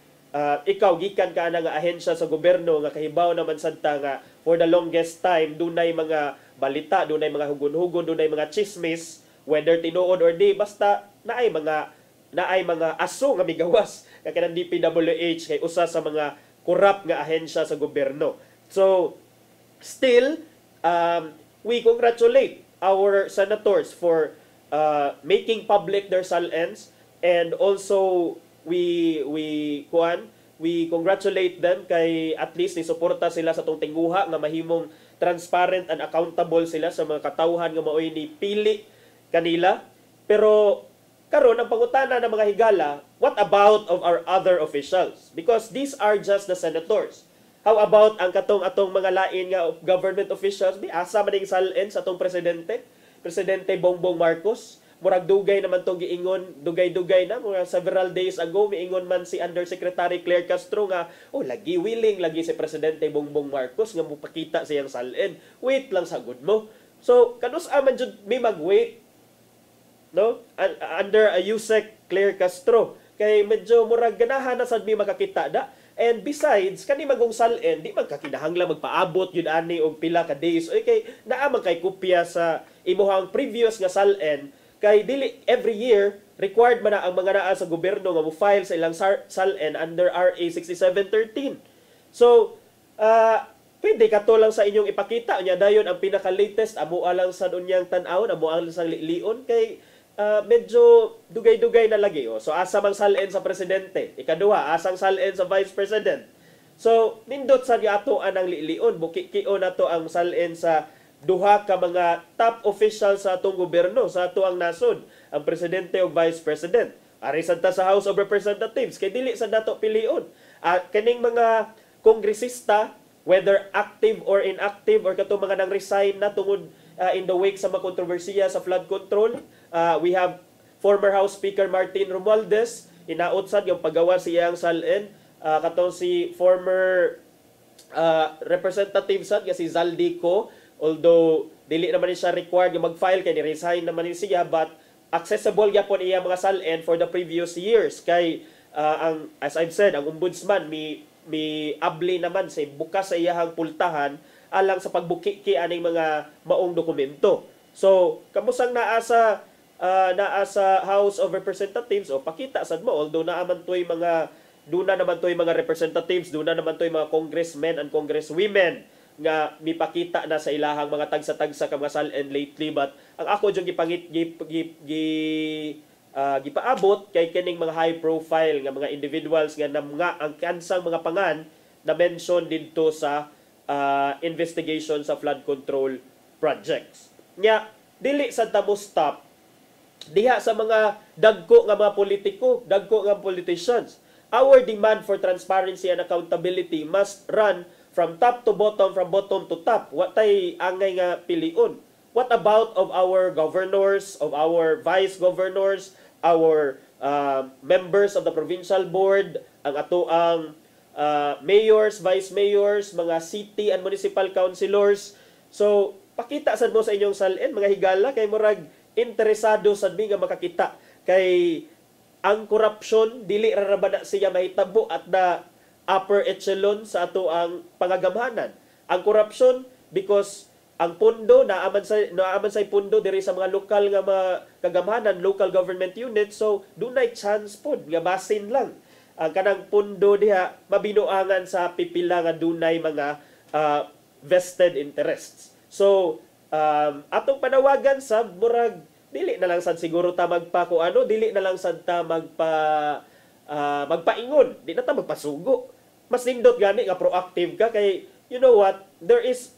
ikaw gikan ka na nga ahensya sa gobyerno nga kahibaw naman sadta nga for the longest time dunay mga balita, dunay mga hugon-hugon, dunay mga chismis, whether tinuod or di, basta naay mga aso nga migawas kay kanang DPWH kay usa sa mga corrupt nga ahensya sa gobyerno. So still we congratulate our senators for making public their SALNs, and also we congratulate them kay at least ni suporta sila sa tong tinguha nga mahimong transparent and accountable sila sa mga katawhan nga maoy ni pili kanila. Pero karon ang pangutana ng mga higala, what about of our other officials? Because these are just the senators. How about ang atong mga lain nga government officials? Di asa man ning SALN sa atong presidente Bongbong Marcos. Murag dugay naman tong giingon, dugay-dugay na mga several days ago miingon man si Undersecretary Claire Castro nga lagi willing lagi si Presidente Bongbong Marcos nga mopakita siyang SALN. Wait lang sagud mo. So kanus man jud may mag-wait, no? Under a USEC Claire Castro kay medyo murag ganahan na sad mi makakita da. And besides kani magong SALN di man kakinahanglan magpaabot yun ani og pila ka days. Okay, naa man kay kopya sa imuhang previous nga SALN. Kay dili every year required man na ang mga naa sa gobyerno nga mo-file sa ilang SALN under RA 6713. So pwede kato lang sa inyong ipakita nya dayon ang pinaka-latest amo alang sa unyang tan-awon, amo alang sa lion kay medyo dugay-dugay na lagi. So asa mang SALN sa presidente, ikaduha asang SALN sa vice president. So nindot sa ato anang lion, bukikio nato ang SALN sa duha ka mga top officials sa atong gobyerno, sa ato ang nasod, ang presidente o vice president. Ari sadta sa House of Representatives kay dili sa nato pilion. Kaning mga kongresista, whether active or inactive or kato mga nang resign na tungod in the wake sa mga kontrobersiya sa flood control, we have former House Speaker Martin Romualdez, inaot sad yung paggawa siyang SALN, katong si former representative sad nga si Zaldico. Although dili naman siya required nga mag-file kay ni-resign naman siya, but accessible gyapon iya mga SALN for the previous years kay as I've said ang ombudsman mi abli naman sa bukas sa iyahang pultahan alang sa pagbukiki aning mga maong dokumento. So kamusang naa sa House of Representatives o pakita sad mo, although naaman toy mga duna naman toy mga representatives, duna naman toy mga congressmen and congresswomen nga mipakita na sa ilahang mga tagsa-tagsa ka mga SALN lately, but ang ako jung gipaabot kay kining mga high profile nga mga individuals nga ang kansang mga pangan na mention didto sa investigation sa flood control projects. Nya dili sa tamo stop diha sa mga dagko nga mga politiko, dagko nga politicians. Our demand for transparency and accountability must run from top to bottom, from bottom to top. Watay angay nga piliun. What about of our governors, of our vice governors, our members of the provincial board, ang atoang mayors, vice mayors, mga city and municipal councilors? So pakita sad mo sa inyong SALN mga higala kay murag interesado sad mi nga makakita kay ang korupsyon dili ra ba na siya mahitabo at na upper echelon sa ato ang pangagamhanan. Ang korupsyon because ang pondo naaman sa pondo diri sa mga lokal nga mga kagamhanan, local government units, so dunay chance pod nga basin lang ang kanang pondo diha mabinuangan sa pipila nga dunay mga vested interests. So atong panawagan sa murag dili na lang sad siguro ta magpakuano, dili na lang sad ta magpaingon, di na ta magpasugo. Mas nindot gani nga proactive ka kay you know what, there is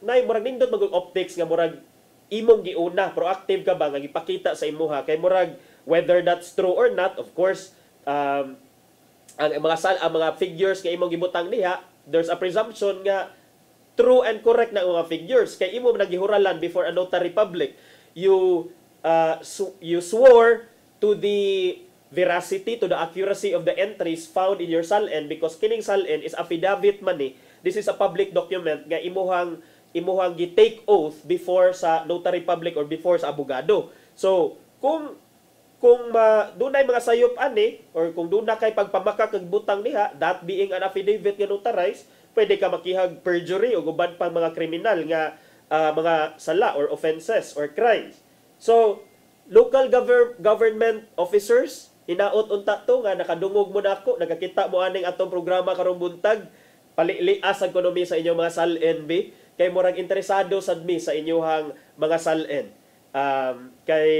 murag nindot magug optics nga murag imong giuna, proactive ka ba nga gipakita sa imuha kay murag whether that's true or not, of course ang mga figures nga imong gibutang diha, there's a presumption nga true and correct na mga figures kay imo nagihuralan before a notary public. You swore to the veracity, to the accuracy of the entries found in your SALN because kining SALN is affidavit man ni. This is a public document nga imuhang gi-take oath before sa notary public or before sa abogado. So, kung dunay mga sayop ani or kung dunay kay pagpamakak kag butang niha, that being an affidavit nga notarized, pwede ka makihag perjury o guban pang mga kriminal nga mga sala or offenses or crimes. So, local government officers, hinaot unta to nga nakadungog mo na ako, nakakita mo aning atong programa karong buntag, palilias ang ekonomi sa inyong mga SALN kay murag interesado sad mi sa inyong mga SALN. Kay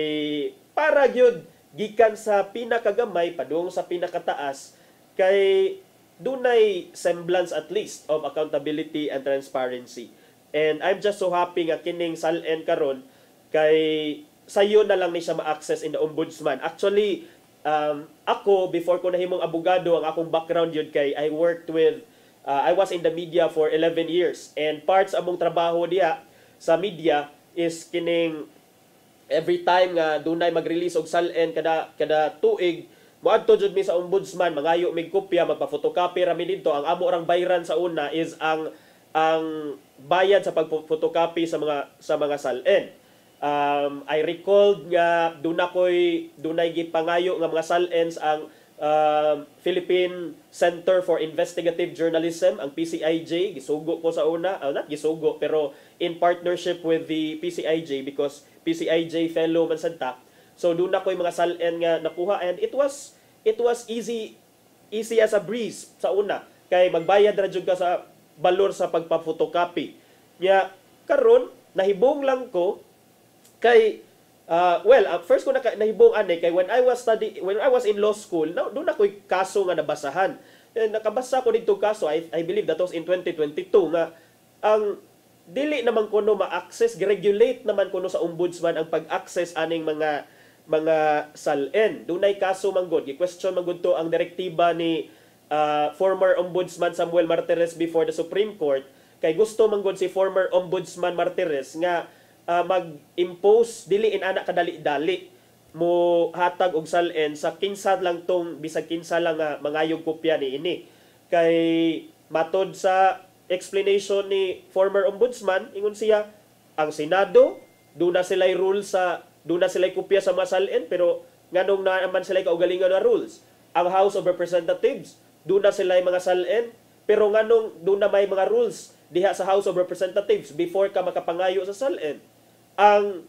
para gyud gikan sa pinakagamay padung sa pinakataas kay dunay semblance at least of accountability and transparency. And I'm just so happy nga kining SALN karon kay sayo na lang ni siya ma-access in the ombudsman. Actually, ako before ko nahimong abogado, ang akong background yun kay I was in the media for 11 years and parts among trabaho diya sa media is kining every time nga dunay mag-release og SALN kada tuig moadto jud mi sa ombudsman, mangayo mig kopya, magpa-photocopy ra mi didto. Ang amo rang bayran sa una is ang bayad sa pag-photocopy sa mga SALN. I recalled nga dunay gipangayo nga mga SALNs ang Philippine Center for Investigative Journalism, ang PCIJ, gisugo ko sa una, not gisugo pero in partnership with the PCIJ because PCIJ fellow man santa. So doon na ko yung mga SALN nga nakuha and it was easy as a breeze sa una kay magbayad ra jud ka sa balor sa pagpa-photocopy. Nya karon nahibong lang ko kay first ko nahibong ani kay when I was in law school, doon ako kaso nga nabasahan. Nakabasa ko dito kaso, I believe that was in 2022 nga ang dili naman kuno ma-access, gi-regulate naman kuno sa ombudsman ang pag-access aning mga SALN. Dunay kaso manggod, gi-question manggod to ang direktiba ni former ombudsman Samuel Martires before the Supreme Court kay gusto manggod si former ombudsman Martires nga mag-impose dili in anak kadali-dali mo hatag og SALN sa kinsa lang tong bisag kinsa lang nga mangayog kopya ni ini. Kay matod sa explanation ni former ombudsman, ingon siya ang Senado duna sila'y rules duna sila'y kopya sa mga SALN pero nganong naman sila'y kaugalingon na rules. Ang House of Representatives duna sila'y mga SALN pero nganong duna may mga rules diha sa House of Representatives before ka makapangayo sa SALN. Ang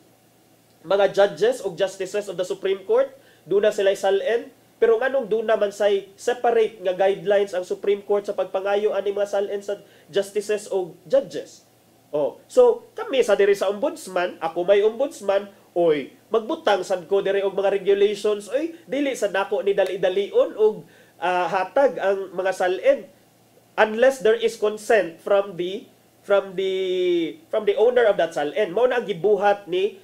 mga judges o justices of the Supreme Court, doon na sila SALN, pero nganong doon naman say separate nga guidelines ang Supreme Court sa pagpangayo ani mga SALN sa justices o judges. So kami sa diri sa ombudsman, ako may ombudsman, magbutang sad ko diri og mga regulations, dili sad nako ni dali-dalion og hatag ang mga SALN unless there is consent from the owner of that SALN. Mao na ang gibuhat ni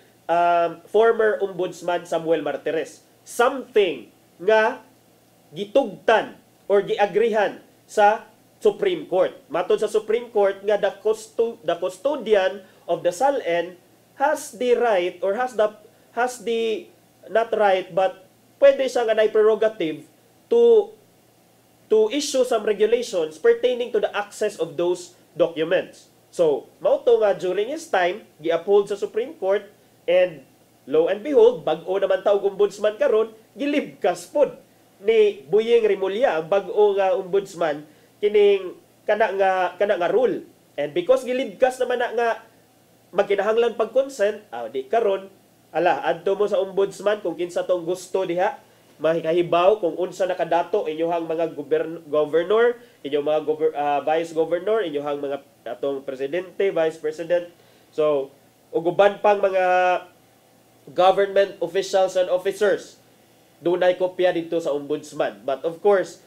former ombudsman Samuel Martires. Something nga gitugtan or giagrihan sa Supreme Court. Matod sa Supreme Court nga the custodian of the SALN has the right or has the not right but pwede siya nga na prerogative to issue some regulations pertaining to the access of those documents. So, mao to nga during his time gi-uphold sa Supreme Court and lo and behold, bag-o naman taog ombudsman karon, gilibkas pod ni Buying Rimulya ang bag-o nga ombudsman kining kana nga rule. And because gilibkas naman na nga magkinahanglan pag-consent, di karon adto mo sa ombudsman kung kinsa tong gusto diha, mahikahibaw kung unsa nakadato inyohang mga governor, inyong mga vice governor, inyohang mga atong presidente, vice president. So, ug uban pang mga government officials and officers dunay kopya dito sa ombudsman. But of course,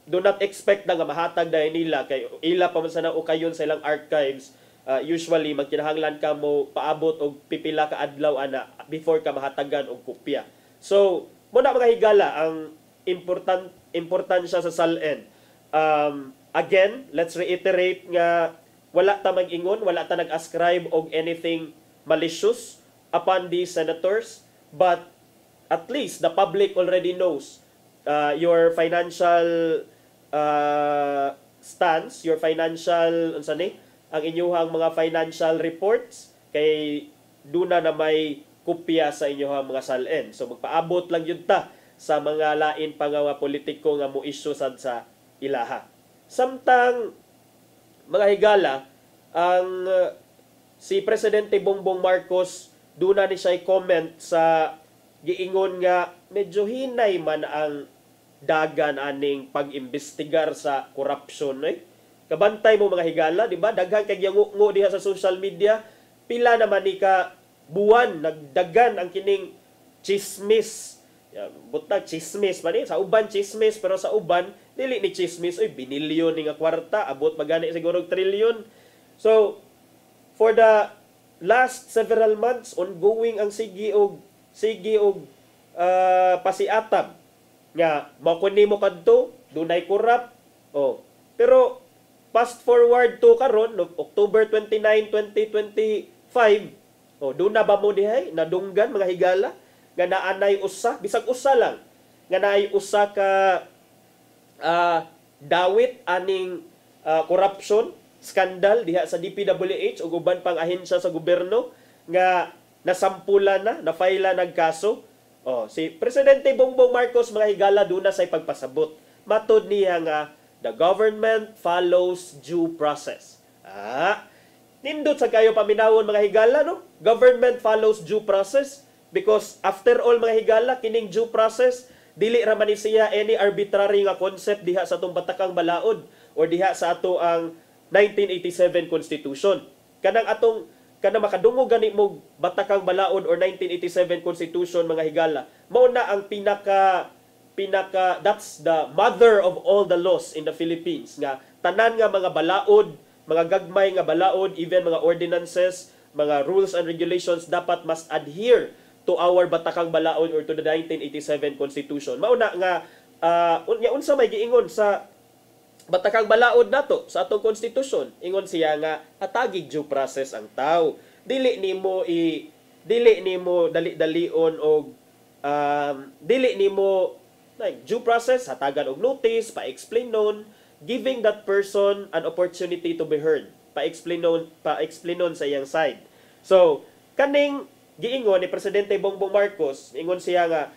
do not expect na nga mahatag dahil nila kay ila pa man sa naukayon sa ilang archives. Usually magkinahanglan ka mo paabot og pipila ka adlaw ana before ka mahatagan og kopya. So, muna mga higala ang importansya sa SALN. Again, let's reiterate nga wala ta mag-ingon, wala ta nag-ascribe og anything malicious upon these senators, but at least the public already knows your financial stance, your financial ang inyuhang mga financial reports kay duna na may kopya sa inyuhang mga SALN. So magpaabot lang yun ta sa mga lain pa nga politiko nga mo issue sad sa ilaha. Samtang mga higala, ang si Presidente Bongbong Marcos duna ni siya comment sa giingon nga medyo hinay man ang dagan aning pag-imbestigar sa korupsyon. Kabantay mo mga higala, di ba? Daghan kay ngo diha sa social media, pila naman ni ka buwan nagdagan ang kining chismis. Butag chismis pa ni sa uban chismis, pero sa uban dili ni chismis oy binilyon ni nga kwarta, abot magani siguro trilyon. So for the last several months ongoing ang sige og pasiatab nga makunin mo kadto dunay korap. Pero fast forward to karon no October 29, 2025, doon na ba mo dihay nadunggan mga higala nga naanay usa bisag usa lang nga naay usa ka dawit aning corruption skandal diha sa DPWH ug uban pang ahensya sa gobyerno nga nasampulan na, na-file na nagkaso. Si Presidente Bongbong Marcos mga higala doon na say pagpasabot. Matod niya nga the government follows due process. Nindot sa kayo paminawon mga higala, no? Government follows due process because after all mga higala, kining due process dili ra man siya any arbitrary nga concept diha sa atong batakang balaod or diha sa ato ang 1987 Constitution. Kanang makadungog gani mo batakang balaod or 1987 Constitution mga higala, mao na ang pinaka that's the mother of all the laws in the Philippines nga tanan nga mga balaod, mga gagmay nga balaod, even mga ordinances, mga rules and regulations dapat must adhere to our batakang balaod or to the 1987 Constitution. Mao na nga unsa may giingon sa batakang balaod nato sa atong konstitusyon, ingon siya nga hatagig due process ang tao. Dili nimo dali-dalion og dili nimo due process, hatagan og notice, pa-explain nun, giving that person an opportunity to be heard. Pa-explain nun sa iyang side. So, kaning giingon ni Presidente Bongbong Marcos, ingon siya nga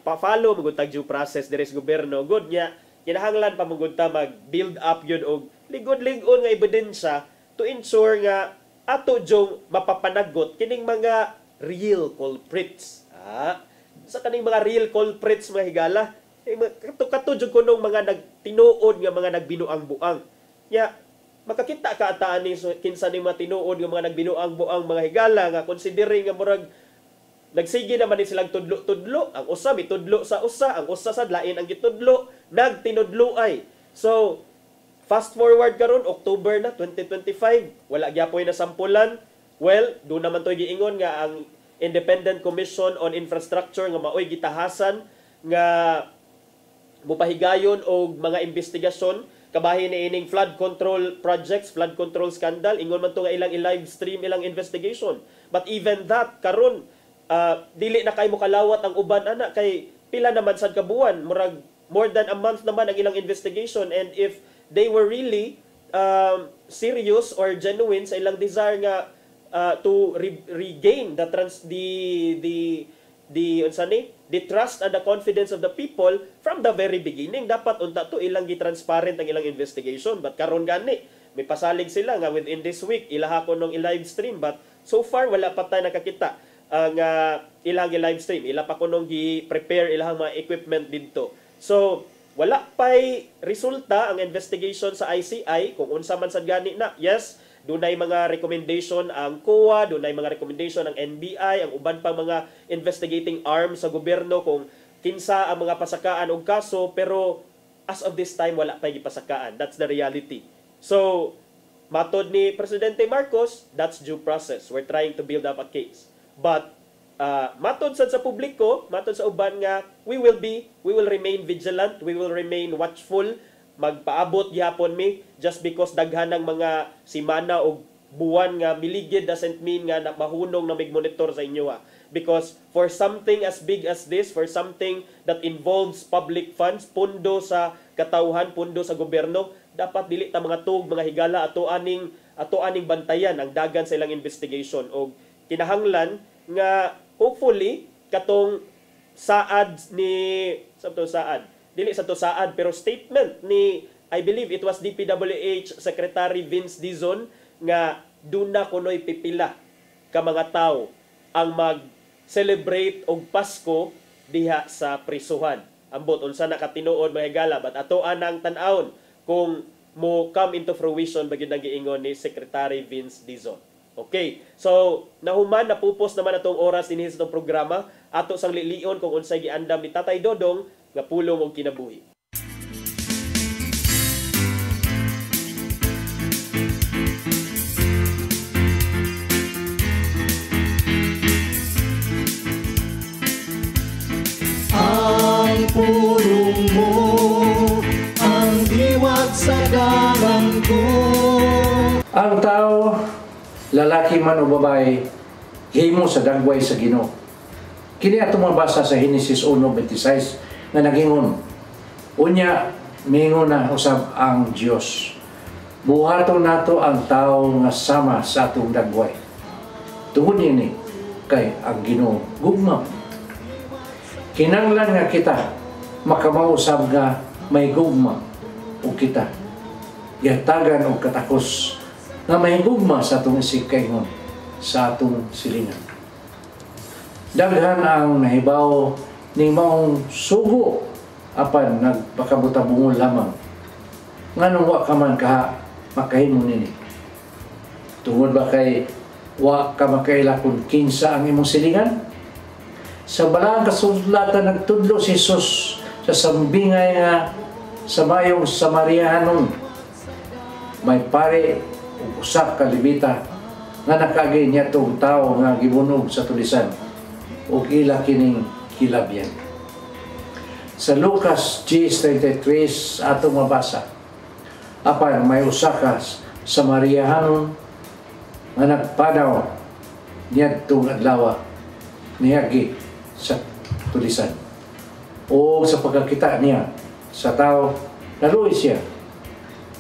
pa-follow magutag due process diri sa gobyerno. Good niya, kinahanglan pa magunta mag-build up yun og ligod-ligon nga ebidensya to ensure nga ato jong mapapanagot kining mga real culprits. Sa kaning mga real culprits mga higala, katujog ko nung mga nagtinuod nga mga nagbinuang-buang. Makakita ka ataan ni kinsa ni mga tinuod nga mga nagbinuang-buang mga higala nga considering nga murag nagsige naman ni silang tudlo-tudlo, ang usa mitudlo sa usa, ang usa sad lain ang gitudlo, nagtinudloay. So, fast forward karon October na 2025, wala gyapon na sampulan. Well, do naman toy giingon nga ang Independent Commission on Infrastructure nga maoy gitahasan nga mupahigayon og mga investigasyon kabahin ni ining flood control projects, flood control scandal, ingon man to nga ilang i-live stream ilang investigation. But even that karon dili na kay mo kalawat ang uban ana kay pila naman sad ka buwan, murag more than a month naman ang ilang investigation, and if they were really serious or genuine sa ilang desire nga to regain the trust and the confidence of the people from the very beginning, dapat unta to ilang gi-transparent ang ilang investigation. But karon gani may pasalig sila nga within this week ilaha ko nung i-live stream, but so far wala pa tayo nakakita ang ilang i-live stream. Ila pa ko nung gi-prepare ilang mga equipment dito. So wala pa'y resulta ang investigation sa ICI kung unsa man sad gani na. Yes, dunay mga recommendation ang COA, dunay mga recommendation ang NBI, ang uban pang mga investigating arm sa gobyerno kung kinsa ang mga pasakaan og kaso, pero as of this time wala pa gipasakaan. That's the reality. So matod ni Presidente Marcos, that's due process. We're trying to build up a case. But matod sad sa publiko, matod sa uban nga we will remain vigilant, we will remain watchful. Magpaabot gihapon mi just because daghan ng mga simana o buwan nga miligid doesn't mean nga mahunong na mig-monitor sa inyo ha. Because for something as big as this, for something that involves public funds, pundo sa katawhan, pundo sa gobyerno, dapat dili ta mga tug, mga higala ato aning bantayan ang dagan sa ilang investigation. O kinahanglan nga hopefully katong saad ni dili sa to saad pero statement ni I believe it was DPWH Secretary Vince Dizon nga duna kunoy pipila ka mga tawo ang mag-celebrate og Pasko diha sa prisuhan. Ambot unsa na katinuod mga higala, but ato anang tan-awon kung mo come into fruition bagid ang giingon ni Secretary Vince Dizon. Okay, so nahuman napupos naman atong oras dinhi sa itong programa. Ato sang lilion kung unsay giandam ni Tatay Dodong nga pulong og kinabuhi. Ang pulong mo, ang diwat sa dalan ko. Ang tao, lalaki man o babae, himo sa dagway sa Ginoo. Kini atong mabasa sa Genesis 1:26 nga nagingon, unya mingon na usab ang Dios. Buhaton nato ang tao nga sama sa atong dagway. Tungod ini kay ang Ginoo gugma. Kinanglan nga kita makamausab nga may gugma o kita. Yatagan o katakos na may gugma sa atong isikaygon sa atong silingan. Daghan ang nahibaw ning maong sugo apan nagpakabutabungol lamang. Nganong wa ka man ka makahimo nini? Tungod ba kay wa ka makaila kung kinsa ang imong silingan? Sa balang kasulatan nagtudlo si Jesus sa sambingay nga sa mayong Samariahanon. May pare o usak ka Levita nga nakagay niya itong tao nga gibunog sa tulisan o ila kining kilabyan. Sa Lucas 10:33 atong mabasa, apan may usakas Samariahanon nga nagpadaw niya itong adlaw niyagi sa tulisan. O sa pagkakita niya sa tao, naluoy siya.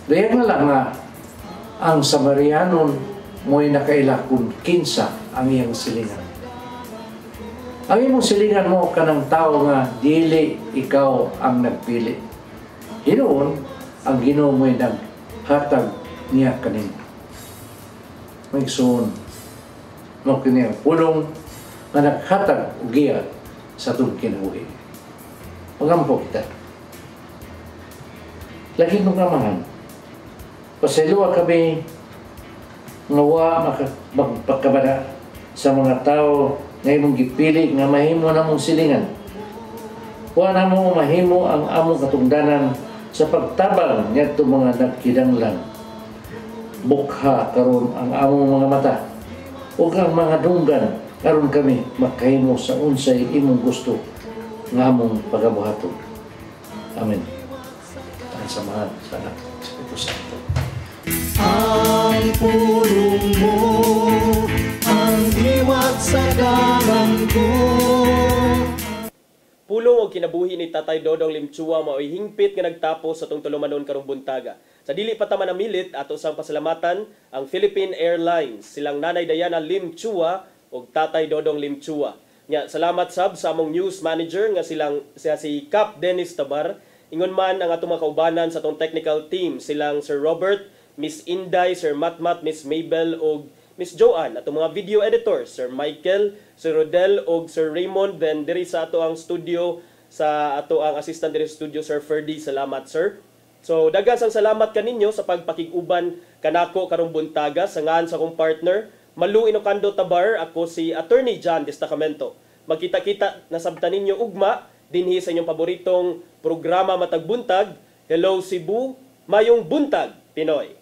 Dayan nga lang nga ang Samarianon mo'y nakaila kung kinsa ang iyang silingan. Ang imong silingan mo kanang tao nga dili ikaw ang nagpili. Hinoon ang Ginoo mo'y naghatag niya kanimo. Magsuon mo kini pulong nga naghatag og giya sa atong kinabuhi. Pagampo kita. Lagi kong kamahan. Pasaluwa kami nga wa magpagkabada sa mga tao nga imong gipili nga mahimo namong silingan. Wa namo mahimo ang among katungdanan sa pagtabang ngadto mga nagkidanglan. Bukha karon ang among mga mata ug ang mga dunggan karon kami makahimo sa unsay imong gusto nga among pagabuhaton. Amen. Ang samahan sa Anak sa Espiritu Santo. Ang pulong mo, ang diwat sa dalan ko. Pulong o kinabuhi ni Tatay Dodong Limchua mao'y hingpit nga nagtapos sa tong tulumanon karong buntaga. Sa dili pa ta manamilit ato sang pasalamatan ang Philippine Airlines, silang Nanay Diana Limchua o Tatay Dodong Limchua. Nya salamat sab sa among news manager nga si Cap Dennis Tabar. Ingon man ang atong mga kaubanan sa atong technical team, silang Sir Robert, Miss Inday, Sir Matmat, Miss Mabel o Miss Joanne. Atong mga video editors, Sir Michael, Sir Rodel o Sir Raymond. Then diri sa ato ang studio, sa ato ang assistant diri sa studio, Sir Ferdy. Salamat sir. So daghang sang salamat kaninyo sa pagpakig-uban kanako karong buntaga sa ngan sa akong partner Malu Inocando Tabar. Ako si Attorney John Destacamento. Magkita-kita na sabtan ninyo ugma dinhi sa inyong paboritong programa Matag Buntag. Hello Cebu, mayong buntag Pinoy.